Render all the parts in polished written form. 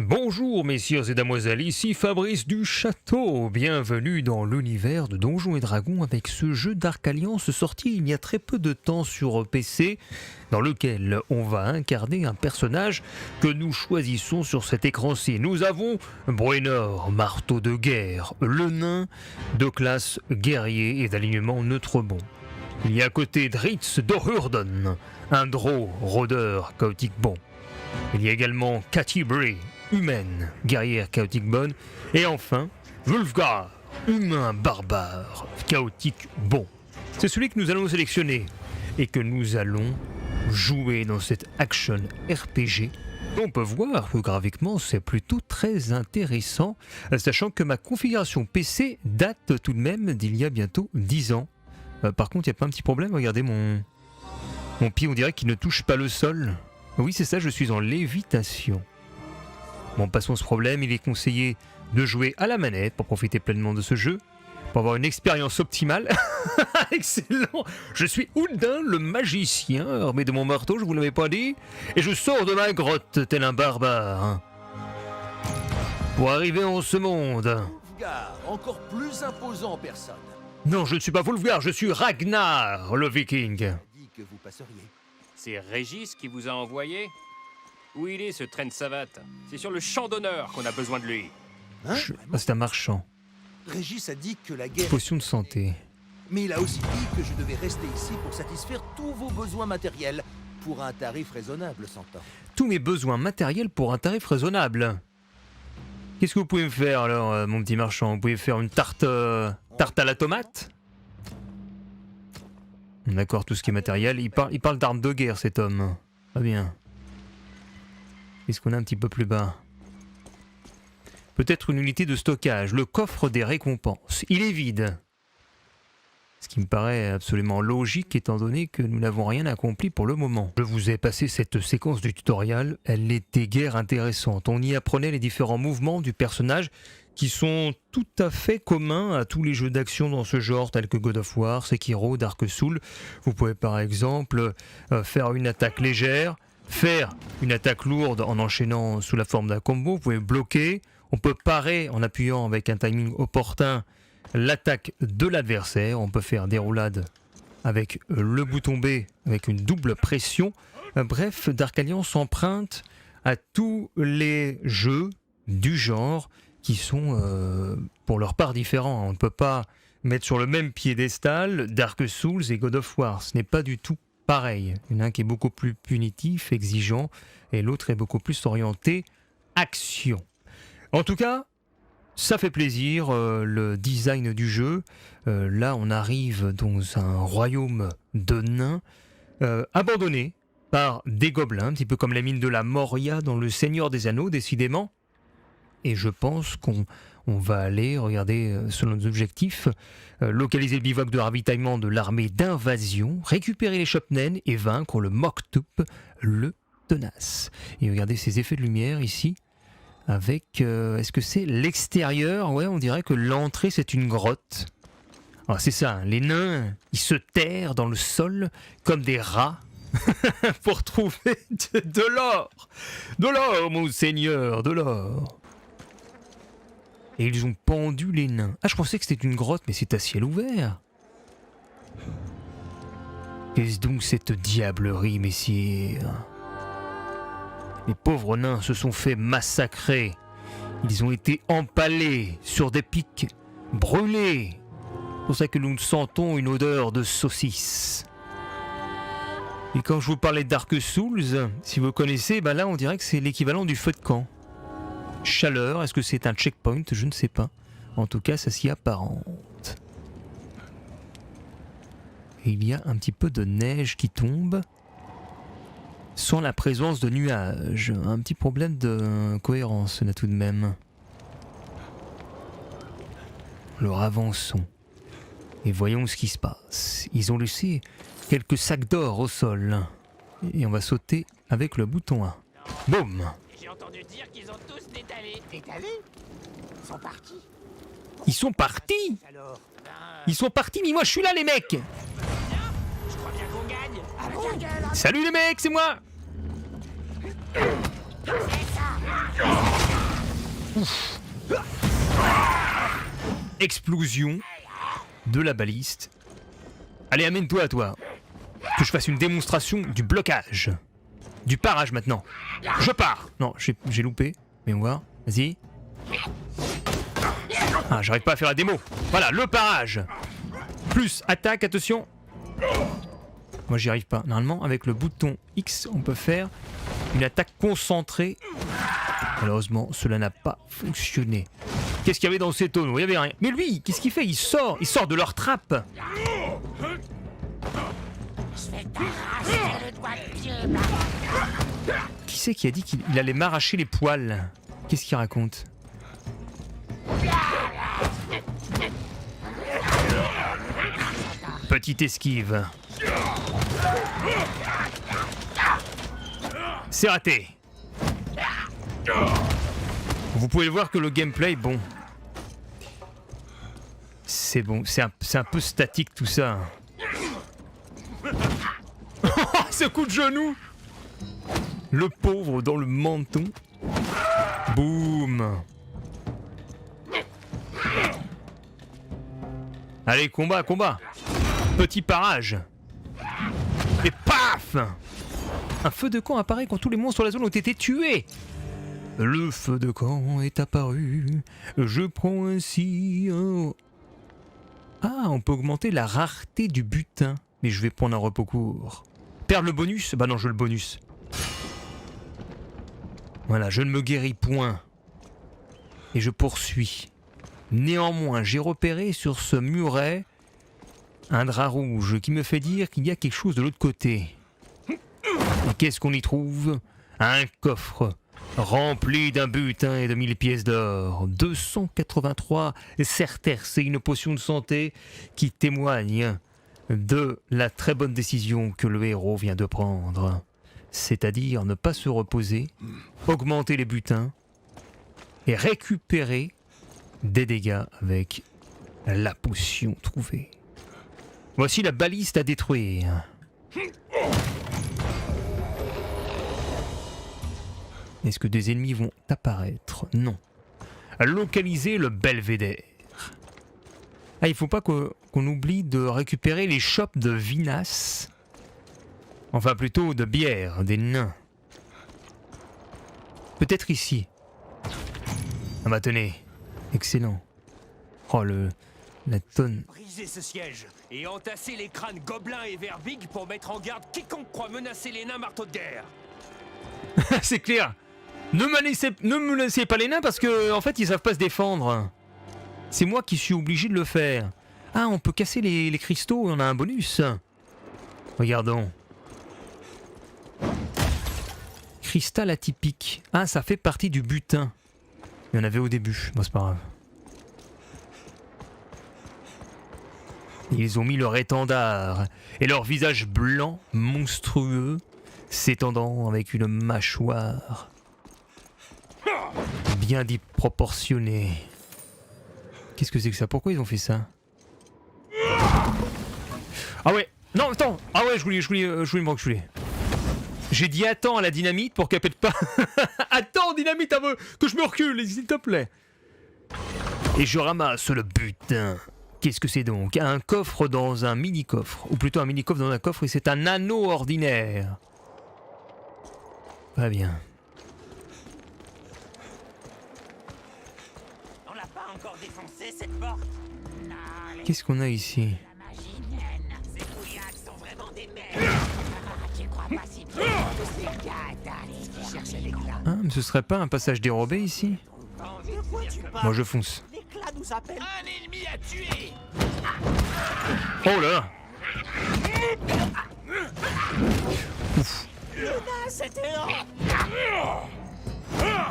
Bonjour messieurs et damoiselles, ici Fabrice du Château, bienvenue dans l'univers de Donjons et Dragons avec ce jeu Dark Alliance sorti il y a très peu de temps sur PC, dans lequel on va incarner un personnage que nous choisissons sur cet écran-ci. Nous avons Bruenor, marteau de guerre, le nain de classe guerrier et d'alignement neutre bon. Il y a à côté Dritz de Hurden, un drow rôdeur chaotique bon. Il y a également Cathy Bray, humaine, guerrière chaotique bonne. Et enfin, Wulfgar, humain barbare, chaotique bon. C'est celui que nous allons sélectionner et que nous allons jouer dans cette action RPG. On peut voir que graphiquement c'est plutôt très intéressant, sachant que ma configuration PC date tout de même d'il y a bientôt 10 ans. Par contre, il n'y a pas un petit problème, regardez mon pied, on dirait qu'il ne touche pas le sol. Oui, c'est ça, je suis en lévitation. Bon, passons ce problème, il est conseillé de jouer à la manette pour profiter pleinement de ce jeu, pour avoir une expérience optimale. Excellent. Je suis Huldin, le magicien, armé de mon marteau, je vous l'avais pas dit, et je sors de ma grotte tel un barbare. Pour arriver en ce monde... Wulfgar, encore plus imposant en personne. Non, je ne suis pas Wulfgar, je suis Ragnar, le viking. J'ai dit que vous passeriez. C'est Régis qui vous a envoyé? Où il est ce train de savate? C'est sur le champ d'honneur qu'on a besoin de lui. Hein, Ah, c'est un marchand. Régis a dit que la guerre... Potion de santé. Mais il a aussi dit que je devais rester ici pour satisfaire tous vos besoins matériels, pour un tarif raisonnable, s'entend. Tous mes besoins matériels pour un tarif raisonnable. Qu'est-ce que vous pouvez me faire alors, mon petit marchand? Vous pouvez faire une tarte à la tomate? D'accord, tout ce qui est matériel. Il parle d'armes de guerre, cet homme. Pas bien. Qu'est-ce qu'on a un petit peu plus bas? Peut-être une unité de stockage, le coffre des récompenses. Il est vide. Ce qui me paraît absolument logique étant donné que nous n'avons rien accompli pour le moment. Je vous ai passé cette séquence du tutoriel, elle était guère intéressante. On y apprenait les différents mouvements du personnage qui sont tout à fait communs à tous les jeux d'action dans ce genre tels que God of War, Sekiro, Dark Souls. Vous pouvez par exemple faire une attaque légère, faire une attaque lourde en enchaînant sous la forme d'un combo, vous pouvez bloquer, on peut parer en appuyant avec un timing opportun l'attaque de l'adversaire, on peut faire des roulades avec le bouton B avec une double pression. Bref, Dark Alliance emprunte à tous les jeux du genre qui sont pour leur part différents. On ne peut pas mettre sur le même piédestal Dark Souls et God of War, ce n'est pas du tout pareil. Il y en a un qui est beaucoup plus punitif, exigeant, et l'autre est beaucoup plus orienté action. En tout cas, ça fait plaisir, le design du jeu. Là, on arrive dans un royaume de nains abandonné par des gobelins, un petit peu comme la mine de la Moria dans Le Seigneur des Anneaux, décidément. Et je pense qu'on va aller, regarder selon nos objectifs, localiser le bivouac de ravitaillement de l'armée d'invasion, récupérer les Chopnen et vaincre le Moktup, le tenace. Et regardez ces effets de lumière ici, avec, est-ce que c'est l'extérieur? Ouais, on dirait que l'entrée c'est une grotte. Alors c'est ça, hein, les nains, ils se terrent dans le sol comme des rats pour trouver de l'or. De l'or, mon seigneur, de l'or. Et ils ont pendu les nains. Ah, je pensais que c'était une grotte, mais c'est à ciel ouvert. Qu'est-ce donc cette diablerie, messieurs? Les pauvres nains se sont fait massacrer. Ils ont été empalés sur des pics, brûlés. C'est pour ça que nous sentons une odeur de saucisse. Et quand je vous parlais de Dark Souls, si vous connaissez, ben là on dirait que c'est l'équivalent du feu de camp. Chaleur, est-ce que c'est un checkpoint? Je ne sais pas. En tout cas, ça s'y apparente. Et il y a un petit peu de neige qui tombe, sans la présence de nuages. Un petit problème de cohérence là tout de même. Alors avançons. Et voyons ce qui se passe. Ils ont laissé quelques sacs d'or au sol. Et on va sauter avec le bouton A. Boum! J'ai entendu dire qu'ils ont tous détalé. Détalé? Ils sont partis. Ils sont partis! Alors, Ils sont partis, mais moi je suis là les mecs! je crois bien qu'on gagne. Ah bon? Salut les mecs, c'est moi! C'est ça. Ouf. Explosion de la baliste. Allez, amène-toi, toi. Que je fasse une démonstration du blocage. Du parage maintenant. Je pars. Non, j'ai loupé. Mais on va voir. Vas-y. Ah, j'arrive pas à faire la démo. Voilà, le parage. Plus attaque, attention. Moi, j'y arrive pas. Normalement, avec le bouton X, on peut faire une attaque concentrée. Malheureusement, cela n'a pas fonctionné. Qu'est-ce qu'il y avait dans ces tonneaux? Il y avait rien. Mais lui, qu'est-ce qu'il fait? Il sort de leur trappe. Je vais t'arracher le doigt de pied. Qui c'est qui a dit qu'il allait m'arracher les poils? Qu'est-ce qu'il raconte? Petite esquive. C'est raté. Vous pouvez voir que le gameplay, bon. C'est bon, c'est un peu statique tout ça. Ce coup de genou! Le pauvre dans le menton. Boum! Allez, combat, combat! Petit parage! Et paf! Un feu de camp apparaît quand tous les monstres de la zone ont été tués! Le feu de camp est apparu. Je prends ainsi un... Ah, on peut augmenter la rareté du butin. Mais je vais prendre un repos court. Perdre le bonus? Bah non, je veux le bonus. Voilà, je ne me guéris point. Et je poursuis. Néanmoins, j'ai repéré sur ce muret un drap rouge qui me fait dire qu'il y a quelque chose de l'autre côté. Et qu'est-ce qu'on y trouve? Un coffre rempli d'un butin et de 1000 pièces d'or. 283 sesterces et une potion de santé qui témoigne de la très bonne décision que le héros vient de prendre. C'est-à-dire ne pas se reposer, augmenter les butins et récupérer des dégâts avec la potion trouvée. Voici la baliste à détruire. Est-ce que des ennemis vont apparaître? Non. Localiser le belvédère. Ah, il faut pas qu'on oublie de récupérer les chopes de vinasse. Enfin, plutôt de bière, des nains. Peut-être ici. Ah bah tenez. Excellent. Oh, la tonne. Brisez ce siège et entassez les crânes gobelins et verbigs pour mettre en garde quiconque croit menacer les nains marteaux de guerre. C'est clair. Ne menacez pas les nains parce que en fait ils savent pas se défendre. C'est moi qui suis obligé de le faire. Ah, on peut casser les cristaux et on a un bonus. Regardons. Cristal atypique. Ah, ça fait partie du butin. Il y en avait au début. Bon, c'est pas grave. Ils ont mis leur étendard et leur visage blanc, monstrueux, s'étendant avec une mâchoire bien disproportionnée. Qu'est-ce que c'est que ça? Pourquoi ils ont fait ça? Ah ouais. Non, attends. Ah ouais, je voulais me reculer. J'ai dit attends à la dynamite pour qu'elle pète pas. Attends, dynamite, que je me recule, s'il te plaît. Et je ramasse le butin. Qu'est-ce que c'est donc? Un coffre dans un mini-coffre. Ou plutôt un mini-coffre dans un coffre et c'est un anneau ordinaire. Très bien. On l'a pas encore défoncé cette porte. Qu'est-ce qu'on a ici? La magie naine. Ces fouillacs sont vraiment des merdes. Tu crois pas si bien. Tous les gars qui cherchaient l'éclat. Ah, mais ce serait pas un passage dérobé ici? De quoi tu parles? Moi je fonce. L'éclat nous appelle. Un ennemi à tuer. Oh là! Ouf. C'était là.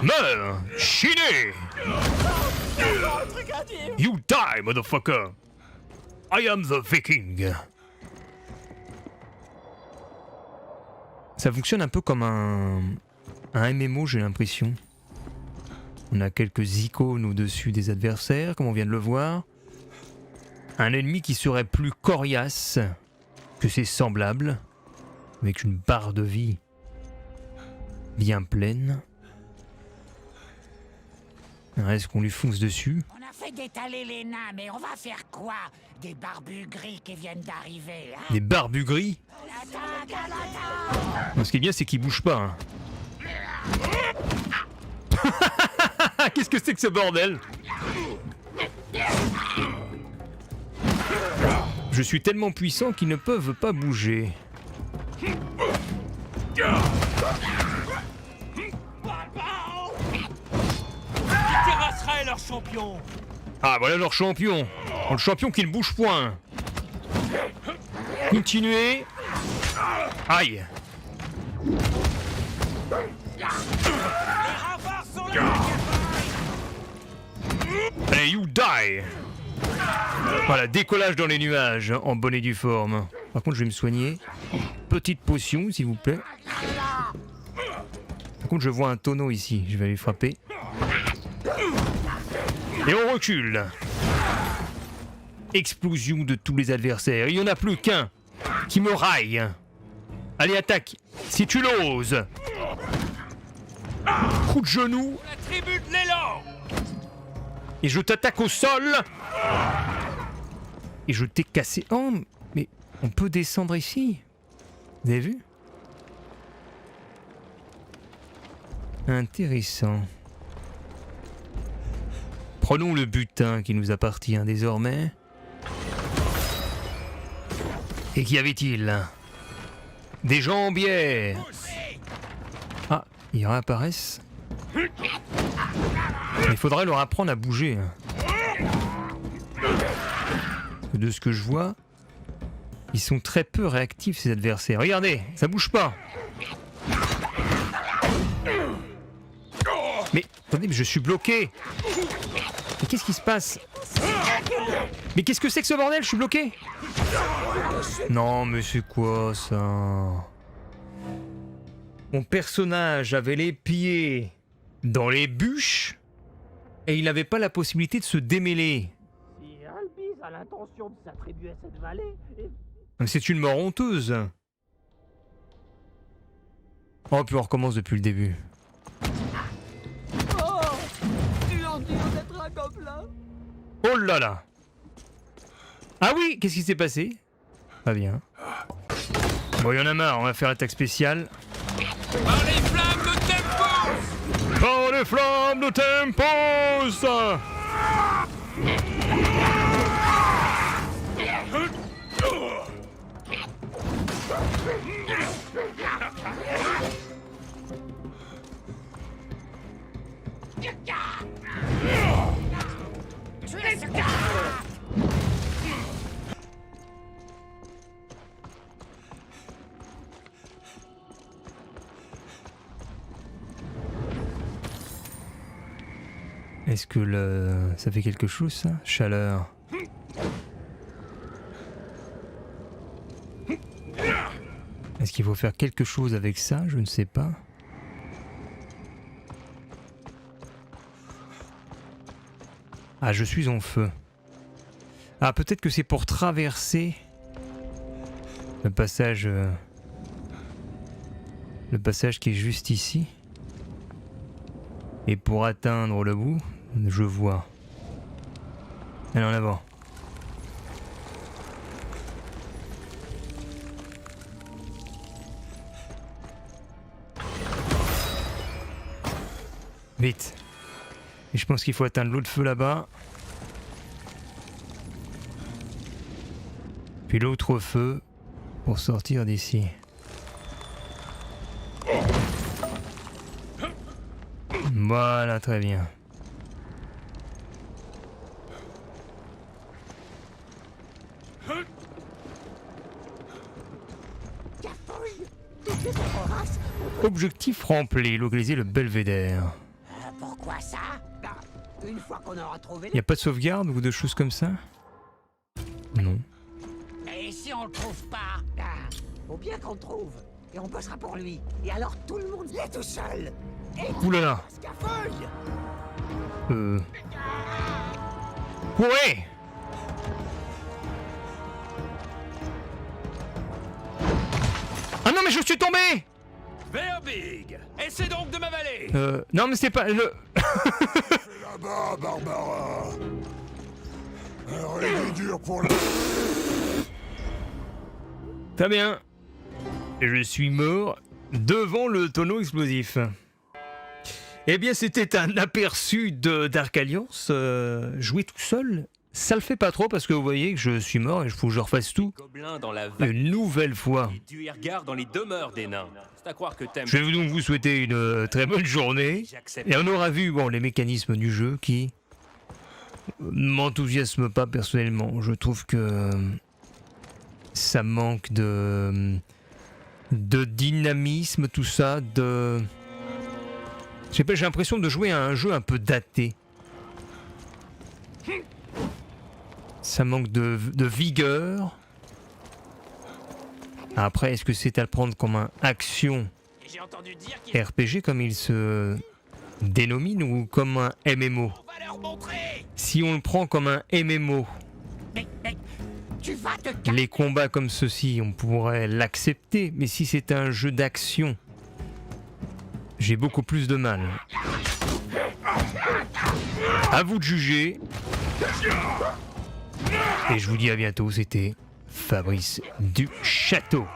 Meurs! Chiné! Un truc à dire. You die, motherfucker! I am the Viking! Ça fonctionne un peu comme un MMO, j'ai l'impression. On a quelques icônes au-dessus des adversaires, comme on vient de le voir. Un ennemi qui serait plus coriace que ses semblables, avec une barre de vie bien pleine. Est-ce qu'on lui fonce dessus? On a fait détaler les nains, mais on va faire quoi? Des barbus gris qui viennent d'arriver, hein? Des barbus gris? L'attaque, à l'attaque! Ce qui est bien, c'est qu'ils bougent pas. Hein. Qu'est-ce que c'est que ce bordel? Je suis tellement puissant qu'ils ne peuvent pas bouger. Terrasserait leur champion. Ah, voilà leur champion. Le champion qui ne bouge point. Continuez. Aïe. Les remparts sont là. Allez, you die. Voilà, décollage dans les nuages, en bonne et due forme. Par contre, je vais me soigner. Petite potion, s'il vous plaît. Par contre, je vois un tonneau ici. Je vais aller frapper. Et on recule. Explosion de tous les adversaires. Il n'y en a plus qu'un qui me raille. Allez, attaque. Si tu l'oses. Coup de genou. La tribu de l'élan. Et je t'attaque au sol. Et je t'ai cassé. Oh, mais on peut descendre ici. Vous avez vu? Intéressant. Prenons le butin qui nous appartient désormais. Et qu'y avait-il? Des jambières. Ah, ils réapparaissent. Il faudrait leur apprendre à bouger. De ce que je vois, ils sont très peu réactifs ces adversaires. Regardez, ça bouge pas. Mais attendez, mais je suis bloqué. Mais qu'est-ce qui se passe? Mais qu'est-ce que c'est que ce bordel? Je suis bloqué. Non, mais c'est quoi ça? Mon personnage avait les pieds dans les bûches et il n'avait pas la possibilité de se démêler. Si Albiz a l'intention de s'attribuer à cette vallée, C'est une mort honteuse. Oh, puis on recommence depuis le début. Oh là là. Ah oui, qu'est-ce qui s'est passé? Pas bien. Bon, il y en a marre, on va faire attaque spéciale. par les flammes de Tempos. Par les flammes de Tempos. Tuez ce gars! Est-ce que ça fait quelque chose, ça? Chaleur. Est-ce qu'il faut faire quelque chose avec ça? Je ne sais pas. Ah, je suis en feu. Ah, peut-être que c'est pour traverser le passage... le passage qui est juste ici. Et pour atteindre le bout, je vois. Allez, en avant. Vite. Et je pense qu'il faut atteindre l'autre feu là-bas. Puis l'autre feu pour sortir d'ici. Voilà, très bien. Objectif rempli, localiser le belvédère. Pourquoi ça? Une fois qu'on aura trouvé Y a pas de sauvegarde ou de choses comme ça? Non. Et si on le trouve pas? Faut bien qu'on le trouve. Et on bossera pour lui. Et alors tout le monde est tout seul. Ouh là là. Scafeuille! Ouais. Ah non mais je suis tombé. Verbig, essaie donc de m'avaler. Non mais c'est pas le... pas, Barbara. Un est dur pour la... Très bien. Je suis mort devant le tonneau explosif. Eh bien, c'était un aperçu de Dark Alliance. Jouer tout seul, ça le fait pas trop parce que vous voyez que je suis mort et il faut que je refasse tout Gobelins dans la vague une nouvelle fois. et du regard dans les demeures des nains. C'est à croire que t'aimes. Je vais donc vous souhaiter une très bonne journée. J'accepte. Et on aura vu les mécanismes du jeu qui m'enthousiasment pas personnellement. Je trouve que ça manque de dynamisme, tout ça, je sais pas, j'ai l'impression de jouer à un jeu un peu daté. Ça manque de vigueur. Après, est-ce que c'est à le prendre comme un action J'ai entendu dire qu'il RPG comme il se dénomine ou comme un MMO? va leur montrer. Si on le prend comme un MMO, Mais, tu vas te les combats comme ceci, on pourrait l'accepter, mais si c'est un jeu d'action, j'ai beaucoup plus de mal. À vous de juger. Et je vous dis à bientôt, c'était Fabrice du Château.